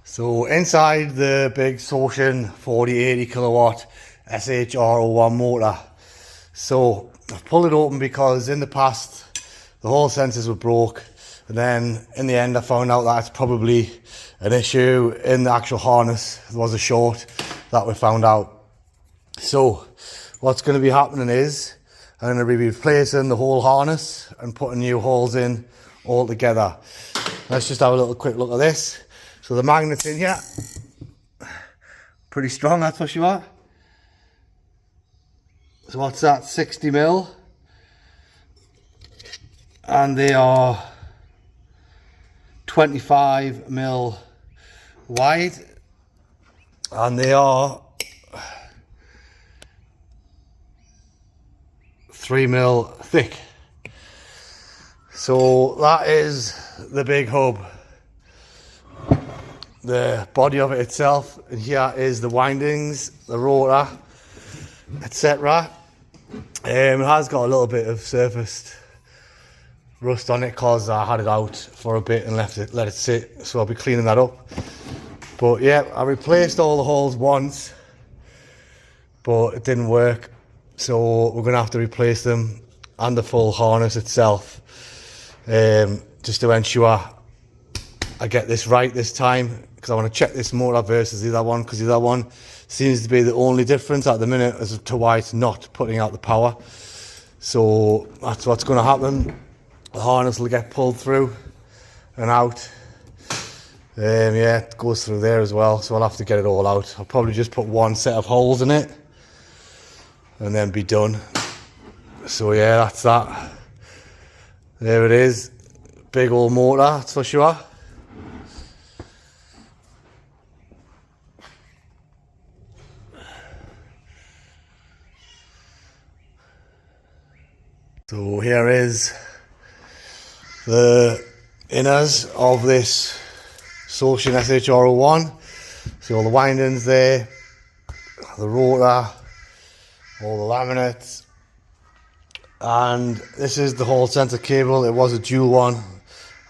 So inside the big sotion 40-80 kilowatt SHR01 motor. So I've pulled it open because in the past the whole sensors were broke, and then in the end I found out that it's probably an issue in the actual harness. There was a short that we found out. So what's going to be happening is I'm going to be replacing the whole harness and putting new holes in all together. Let's just have a little quick look at this. So the magnets in here, pretty strong, that's for sure. So what's that, 60 mil? And they are 25 mil wide. And they are 3 mil thick. So that is the big hub. The body of it itself, and here is the windings, the rotor, etc. It has got a little bit of surfaced rust on it because I had it out for a bit and let it sit, so I'll be cleaning that up. But yeah, I replaced all the holes once, but it didn't work, so we're gonna have to replace them and the full harness itself, just to ensure I get this right this time, because I want to check this motor versus the other one, because the other one seems to be the only difference at the minute as to why it's not putting out the power. So that's what's going to happen. The harness will get pulled through and out. Yeah, it goes through there as well, so I'll have to get it all out. I'll probably just put one set of holes in it and then be done. So yeah, that's that. There it is. Big old motor, that's for sure. So here is the inners of this sotion SHR01. See all the windings there, the rotor, all the laminates, and this is the whole sensor cable. It was a dual one.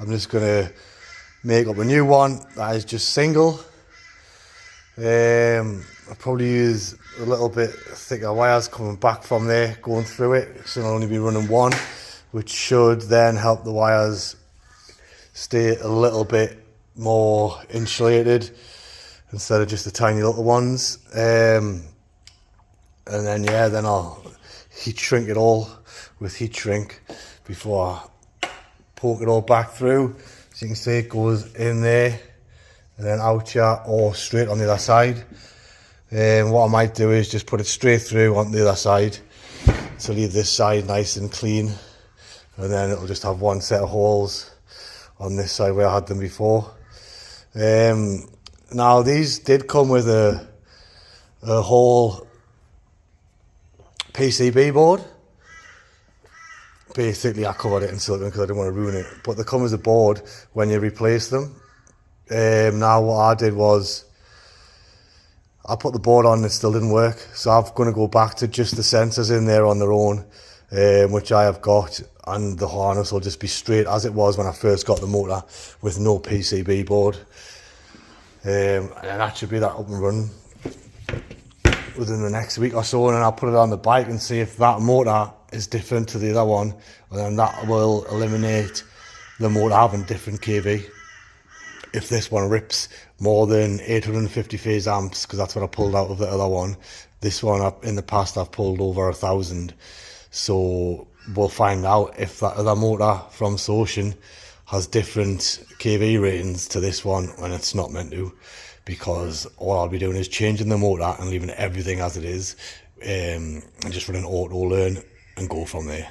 I'm just going to make up a new one that is just single. I'll probably use a little bit thicker wires coming back from there, going through it, so I'll only be running one, which should then help the wires stay a little bit more insulated instead of just the tiny little ones. And then yeah, then I'll heat shrink it all with heat shrink before I poke it all back through. So you can see it goes in there and then out here or straight on the other side. What I might do is just put it straight through on the other side to leave this side nice and clean, and then it'll just have one set of holes on this side where I had them before. Now these did come with a whole PCB board. Basically I covered it in silicone because I didn't want to ruin it, but they come as a board when you replace them. Now what I did was I put the board on and it still didn't work, so I'm going to go back to just the sensors in there on their own, which I have got, and the harness will just be straight as it was when I first got the motor with no PCB board. And that should be that up and running within the next week or so, and then I'll put it on the bike and see if that motor is different to the other one, and then that will eliminate the motor having different kV. If this one rips more than 850 phase amps, because that's what I pulled out of the other one, this one in the past I've pulled over 1,000. So we'll find out if that other motor from Sotion has different kV ratings to this one when it's not meant to, because all I'll be doing is changing the motor and leaving everything as it is, and just running auto learn and go from there.